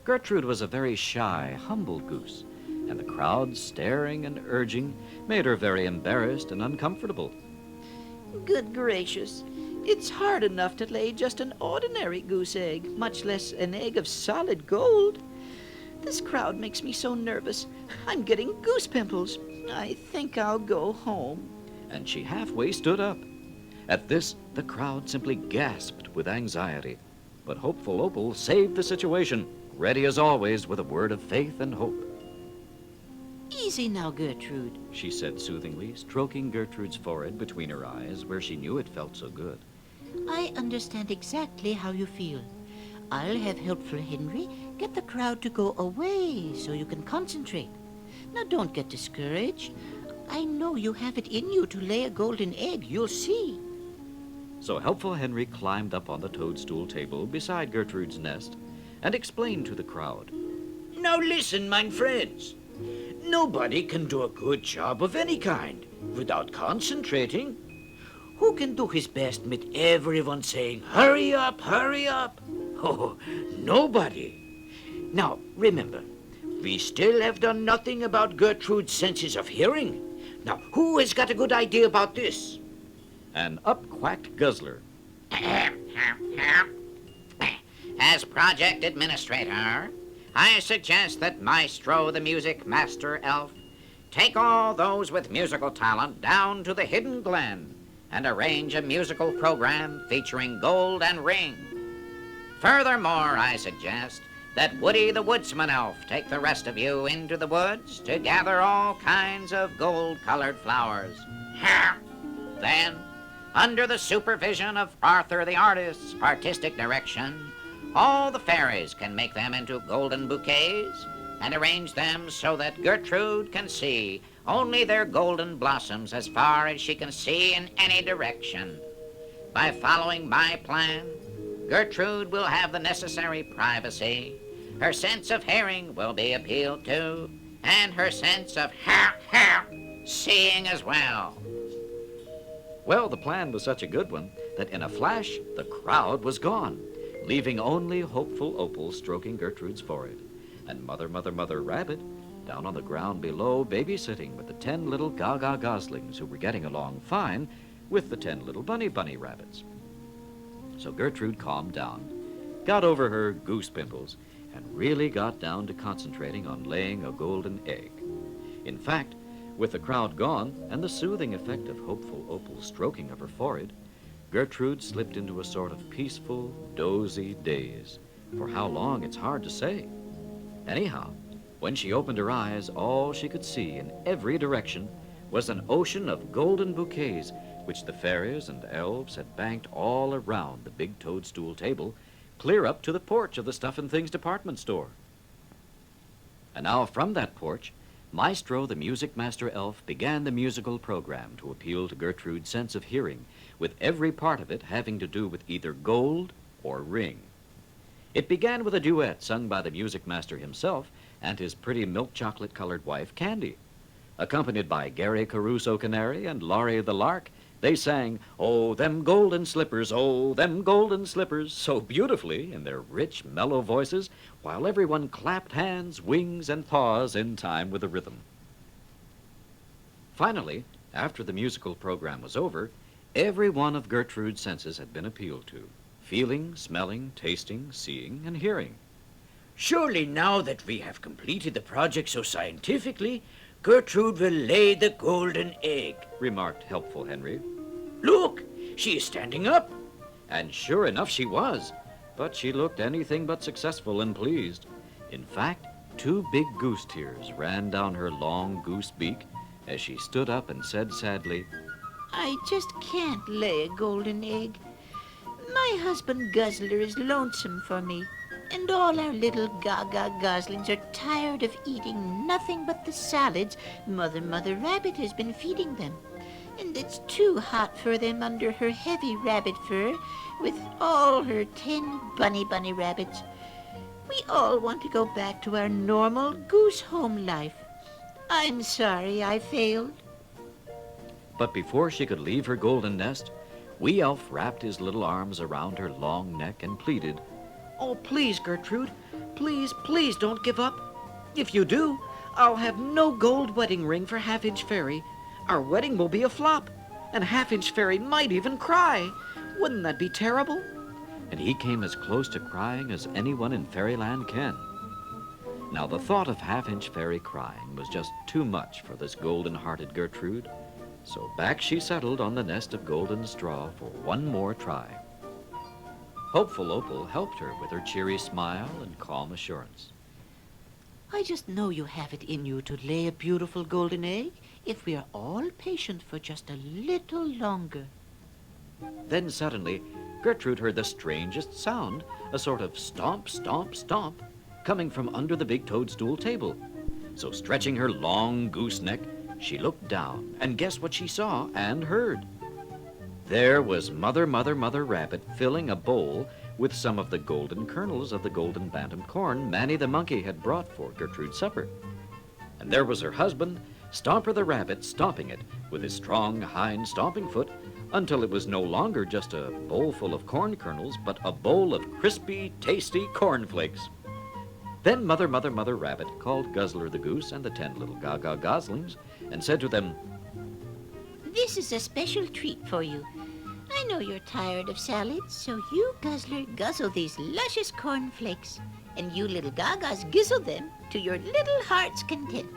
Gertrude was a very shy, humble goose, and the crowd staring and urging made her very embarrassed and uncomfortable. Good gracious. It's hard enough to lay just an ordinary goose egg, much less an egg of solid gold. This crowd makes me so nervous. I'm getting goose pimples. I think I'll go home. And she halfway stood up. At this, the crowd simply gasped with anxiety. But hopeful Opal saved the situation, ready as always with a word of faith and hope. Easy now, Gertrude. She said soothingly, stroking Gertrude's forehead between her eyes where she knew it felt so good. I understand exactly how you feel. I'll have helpful Henry get the crowd to go away so you can concentrate. Now don't get discouraged. I know you have it in you to lay a golden egg. You'll see. So helpful Henry climbed up on the toadstool table beside Gertrude's nest and explained to the crowd. Now listen, my friends. Nobody can do a good job of any kind without concentrating. Who can do his best with everyone saying, hurry up, hurry up? Oh, nobody. Now, remember, we still have done nothing about Gertrude's senses of hearing. Now, who has got a good idea about this? And up quacked Guzzler. As project administrator, I suggest that Maestro, the music master elf, take all those with musical talent down to the hidden glen and arrange a musical program featuring gold and ring. Furthermore, I suggest that Woody the woodsman elf take the rest of you into the woods to gather all kinds of gold-colored flowers. Then, under the supervision of Arthur the artist's artistic direction, all the fairies can make them into golden bouquets and arrange them so that Gertrude can see only their golden blossoms as far as she can see in any direction. By following my plan, Gertrude will have the necessary privacy, her sense of hearing will be appealed to, and her sense of seeing as well. Well, the plan was such a good one that in a flash, the crowd was gone, leaving only hopeful Opal stroking Gertrude's forehead, and Mother Rabbit down on the ground below babysitting with the 10 little Gaga goslings who were getting along fine with the 10 little bunny rabbits. So Gertrude calmed down, got over her goose pimples, and really got down to concentrating on laying a golden egg. In fact, with the crowd gone and the soothing effect of hopeful Opal's stroking of her forehead, Gertrude slipped into a sort of peaceful, dozy daze. For how long, it's hard to say. Anyhow, when she opened her eyes, all she could see in every direction was an ocean of golden bouquets which the fairies and elves had banked all around the big toadstool table, clear up to the porch of the Stuff and Things department store. And now from that porch, Maestro, the music master elf, began the musical program to appeal to Gertrude's sense of hearing, with every part of it having to do with either gold or ring. It began with a duet sung by the music master himself and his pretty milk chocolate-colored wife, Candy. Accompanied by Gary Caruso Canary and Laurie the Lark, they sang, "Oh, them golden slippers, oh, them golden slippers," so beautifully in their rich, mellow voices, while everyone clapped hands, wings, and paws in time with the rhythm. Finally, after the musical program was over, every one of Gertrude's senses had been appealed to: feeling, smelling, tasting, seeing, and hearing. Surely now that we have completed the project so scientifically, Gertrude will lay the golden egg, remarked helpful Henry. Look, she is standing up. And sure enough she was, but she looked anything but successful and pleased. In fact, 2 big goose tears ran down her long goose beak as she stood up and said sadly, I just can't lay a golden egg. My husband Guzzler is lonesome for me, and all our little Gaga goslings are tired of eating nothing but the salads Mother Rabbit has been feeding them. And it's too hot for them under her heavy rabbit fur with all her 10 bunny rabbits. We all want to go back to our normal goose home life. I'm sorry I failed. But before she could leave her golden nest, Wee Elf wrapped his little arms around her long neck and pleaded, Oh, please, Gertrude, Please, please don't give up. If you do, I'll have no gold wedding ring for Half-Inch Fairy. Our wedding will be a flop, and Half-Inch Fairy might even cry. Wouldn't that be terrible? And he came as close to crying as anyone in Fairyland can. Now, the thought of Half-Inch Fairy crying was just too much for this golden-hearted Gertrude, so back she settled on the nest of golden straw for one more try. Hopeful Opal helped her with her cheery smile and calm assurance. I just know you have it in you to lay a beautiful golden egg if we are all patient for just a little longer. Then suddenly, Gertrude heard the strangest sound, a sort of stomp, stomp, stomp, coming from under the big toadstool table. So stretching her long goose neck, she looked down, and guess what she saw and heard? There was Mother Rabbit filling a bowl with some of the golden kernels of the golden bantam corn Manny the monkey had brought for Gertrude's supper. And there was her husband, Stomper the rabbit, stomping it with his strong hind stomping foot until it was no longer just a bowl full of corn kernels, but a bowl of crispy, tasty cornflakes. Then Mother Rabbit called Guzzler the goose and the 10 little Gaga goslings and said to them, This is a special treat for you. I know you're tired of salads, so you, Guzzler, guzzle these luscious cornflakes, and you little Gagas gizzle them to your little heart's content.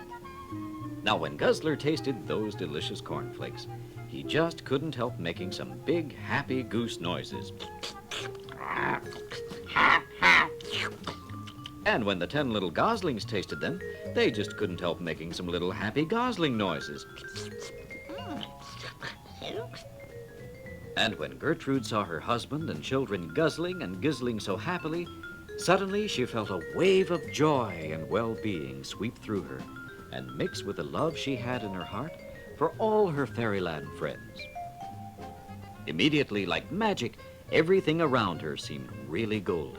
Now, when Guzzler tasted those delicious cornflakes, he just couldn't help making some big, happy goose noises. And when the 10 little goslings tasted them, they just couldn't help making some little happy gosling noises. And when Gertrude saw her husband and children guzzling and gizzling so happily, suddenly she felt a wave of joy and well-being sweep through her and mix with the love she had in her heart for all her Fairyland friends. Immediately, like magic, everything around her seemed really golden.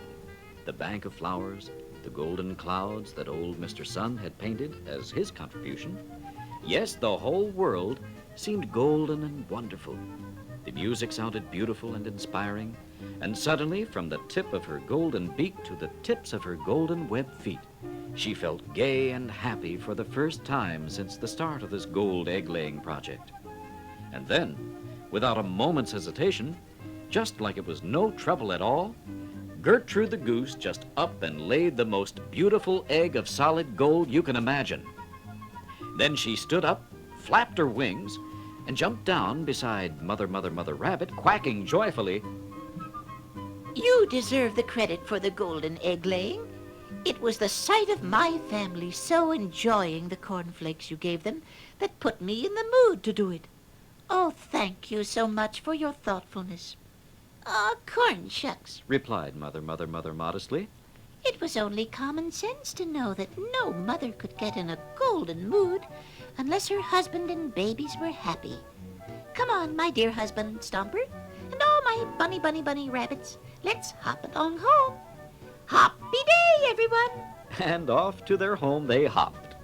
The bank of flowers, the golden clouds that old Mr. Sun had painted as his contribution. Yes, the whole world seemed golden and wonderful. The music sounded beautiful and inspiring, and suddenly, from the tip of her golden beak to the tips of her golden webbed feet, she felt gay and happy for the first time since the start of this gold egg-laying project. And then, without a moment's hesitation, just like it was no trouble at all, Gertrude the goose just up and laid the most beautiful egg of solid gold you can imagine. Then she stood up, flapped her wings, and jumped down beside Mother Rabbit, quacking joyfully. You deserve the credit for the golden egg laying. It was the sight of my family so enjoying the cornflakes you gave them that put me in the mood to do it. Oh, thank you so much for your thoughtfulness. Oh, corn shucks, Replied Mother modestly. it was only common sense to know that no mother could get in a golden mood unless her husband and babies were happy. Come on, my dear husband, Stomper, and all my bunny rabbits, let's hop along home. Happy day, everyone! And off to their home they hopped.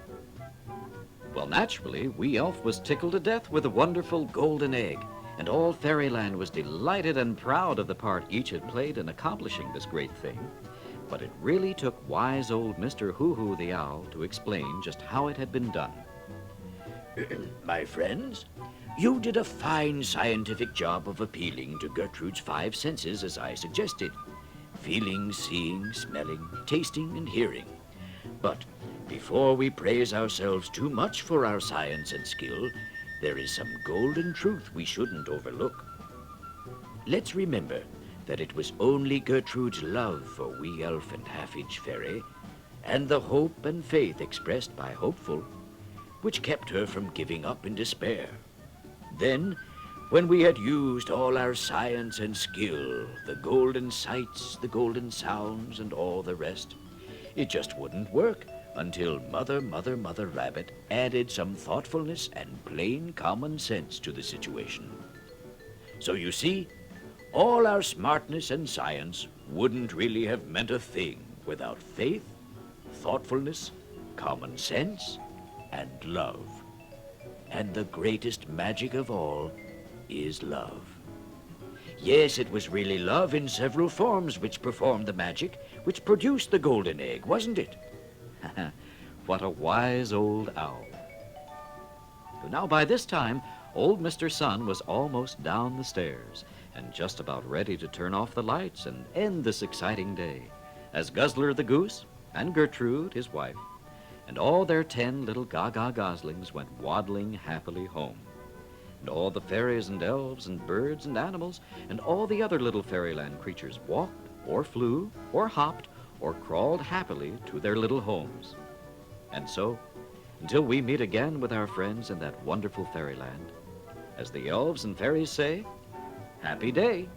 Well, naturally, Wee Elf was tickled to death with the wonderful golden egg, and all Fairyland was delighted and proud of the part each had played in accomplishing this great thing. But it really took wise old Mr. Hoo-Hoo the Owl to explain just how it had been done. My friends, you did a fine scientific job of appealing to Gertrude's 5 senses as I suggested. Feeling, seeing, smelling, tasting, and hearing. But before we praise ourselves too much for our science and skill, there is some golden truth we shouldn't overlook. Let's remember that it was only Gertrude's love for Wee Elf and Half-Inch Fairy, and the hope and faith expressed by Hopeful, which kept her from giving up in despair. Then, when we had used all our science and skill, the golden sights, the golden sounds, and all the rest, it just wouldn't work until Mother Rabbit added some thoughtfulness and plain common sense to the situation. So you see, all our smartness and science wouldn't really have meant a thing without faith, thoughtfulness, common sense, and love. And the greatest magic of all is love. Yes, it was really love in several forms which performed the magic, which produced the golden egg, wasn't it? What a wise old owl. But now by this time, old Mr. Sun was almost down the stairs and just about ready to turn off the lights and end this exciting day, as Guzzler the goose and Gertrude, his wife, and all their 10 little gaga goslings went waddling happily home. And all the fairies and elves and birds and animals and all the other little fairyland creatures walked or flew or hopped or crawled happily to their little homes. And so, until we meet again with our friends in that wonderful fairyland, as the elves and fairies say, happy day.